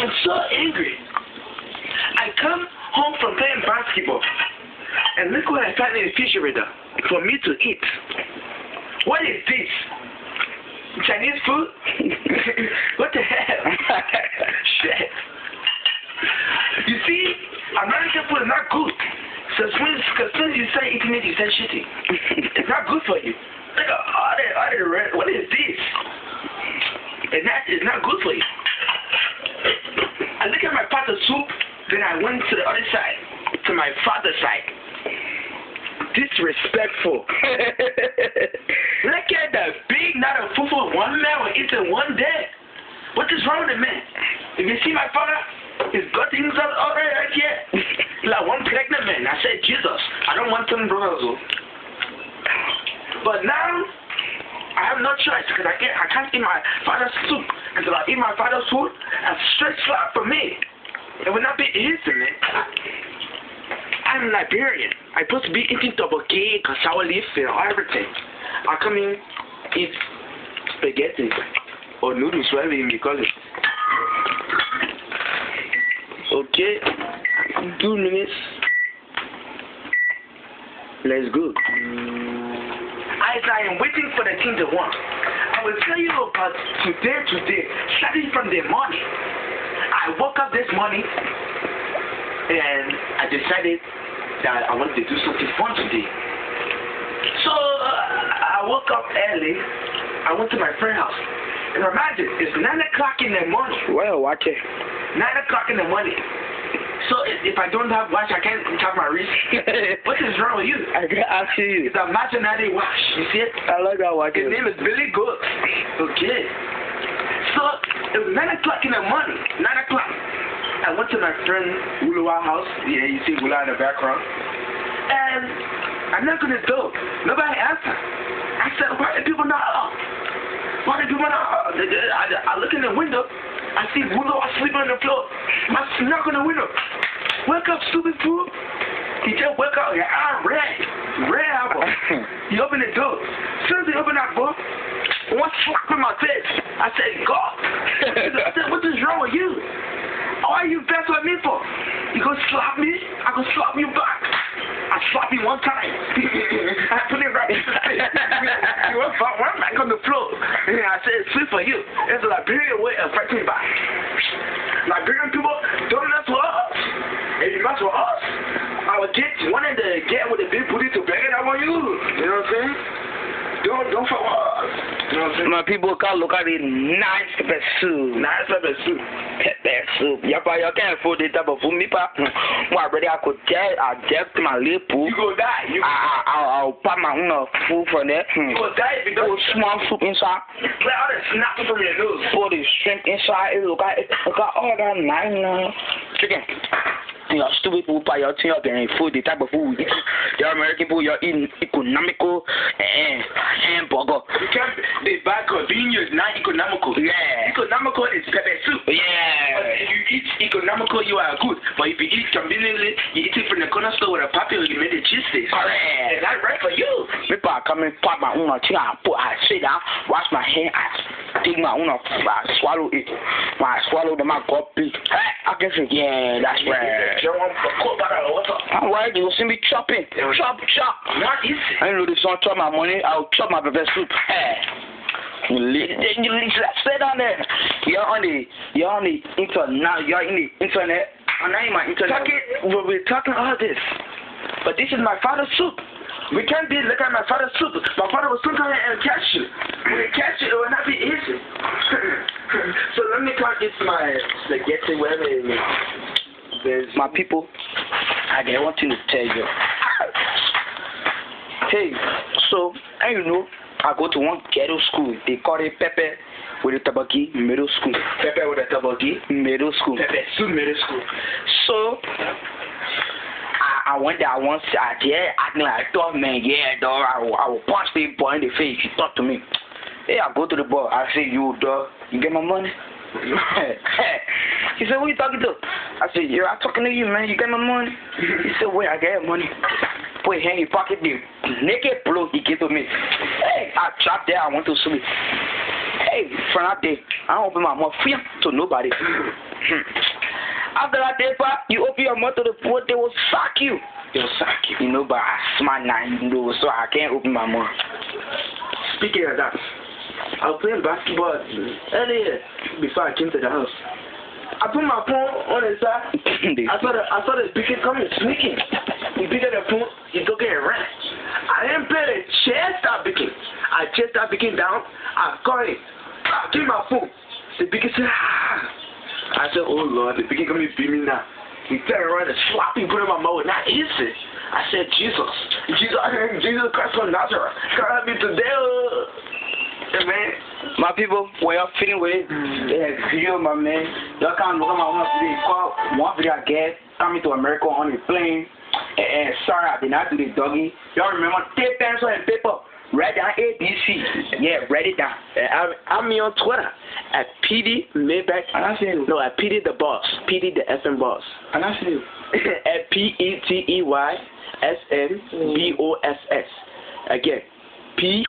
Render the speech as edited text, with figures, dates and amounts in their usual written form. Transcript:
I'm so angry. I come home from playing basketball, and look what I found in the refrigerator for me to eat. What is this? Chinese food? What the hell? Shit. You see, American food is not good. So as soon as you start eating it, you start shitting. It's not good for you. Like, what is this? It's not good for you. I look at my pot of soup, then I went to the other side, to my father's side. Disrespectful. Look at that big, not a fufu. One man will eat in one day. What is wrong with the man? If you see my father, he's got things out right here. Like one pregnant man. I said, Jesus, I don't want them brothers. But now, I have no choice because I can't eat my father's soup. Until I eat my father's food, a straight slap for me. It will not be easy, man. I'm Liberian. I'm supposed to be eating tteokbokki, cassava leaf, and everything. I come in, eat spaghetti or noodles, whatever you call it. Okay, 2 minutes. Let's go. As I am waiting for the thing to want, I will tell you about today, starting from the morning. I woke up this morning and I decided that I wanted to do something fun today. So I woke up early. I went to my friend's house. And imagine, it's 9 o'clock in the morning. Well, watch it. 9 o'clock in the morning. So if I don't have watch, I can't tap my wrist. What is wrong with you? I see you. It's a imaginary watch. You see it? I like that watch. His name is Billy Good. Okay. So it was 9 o'clock in the morning. 9 o'clock. I went to my friend Uluwa's house. Yeah, you see Ula in the background. And I'm not gonna go. Nobody answered. I said, why are people not up? Why are people not up? I look in the window. I see Ula sleeping on the floor. I knock on the window. Wake up, stupid fool. He just wake up. I'm red apple. He opened the door. As soon as he opened that door, one slap in my face. I said, God. I said, what is wrong with you? Why are you vexed with me for? You gonna slap me? I gonna slap you back. I slapped him one time. I put it right. He went back on the floor. And I said, it's sweet for you. It's a Liberian way of fighting back. Liberian people don't mess with us. If you mess with us, I would get one of the get with a big booty to bang it up on you. You know what I'm saying? Don't fuck with us. You know what I'm saying? My people can look at it. Nice pepper soup. Nice pepper soup. Pepper soup. You can't afford the type of food, me pa. Well, brother, I could tell. I just my lip. You go die. I'll put my own food for that. You go die if you don't. Put small soup inside. Let all the snap from your nose. Put the shrimp inside. Look at all that nice chicken. You know, stupid people buy your thing up there and food, the type of food. The American people, you're eating economical and hamburger. You can't be bad convenience, not economical. Yeah. Economical is pepper soup. Yeah. But if you eat economical, you are good. But if you eat conveniently, you eat it from the corner store with a puppy or you made a cheese stick. Correct. Is that right for you? People are coming, pop my own thing, I sit down, wash my hand, I take my own, I swallow it. When I swallow them, I go big. I can say, yeah, that's right. I'm right, you will see me chopping. Chop. Not easy. I know this don't chop my money, I'll chop my pepper soup. You sit down there. You're on the internet now. You're in the internet. I'm not in my internet. We're talking all this. But this is my father's soup. We can't be looking at my father's soup. My father will soon come and catch you. When we catch you, it will not be easy. So let me talk this my spaghetti, whatever it is. My people, I got one thing to tell you. Hey, so, and you know, I go to one ghetto school. They call it Pepe with the Tabaki Middle School. Pepe with the Tabaki Middle School. Pepe Soup Middle School. So, I went there once. I thought, man, yeah, dog, I will punch the boy in the face. He talked to me. Hey, I go to the boy. I say, you, dog, you get my money? He said, who you talking to? I said, yeah, I'm talking to you, man. You got my money? He said, wait, I got money. Put his hand in his pocket, the naked blow he gave to me. Hey, I dropped there. I went to sleep. Hey, from that day, I don't open my mouth to nobody. After that day, you open your mouth to the poor, they will sack you. They'll sack you. You know, but I smart now, you know, so I can't open my mouth. Speaking of that, I was playing basketball earlier before I came to the house. I put my phone on the side. I saw the speaker coming, sneaking. He picked up the phone, he took it and ran. I didn't play the chair start picking. I just started picking down. I caught it. I gave my phone. The speaker said, ah. I said, oh Lord, the speaker coming to beat me now. He turned around and slapped me, put it in my mouth. Not easy. I said, Jesus Christ from Nazareth, come me today. Man. My people, when you're feeling with video, my man, y'all can't look at my one video. Call one video I get coming to America on the plane. And sorry, I did not do the doggy. Y'all remember, take pencil and paper. Write down ABC. Yeah, write it down. I'm me on Twitter at PD Maybach. And I see you. No, at PD the Boss. PD the FM Boss. And I see you. At PETEYSNBOSS. Again, P.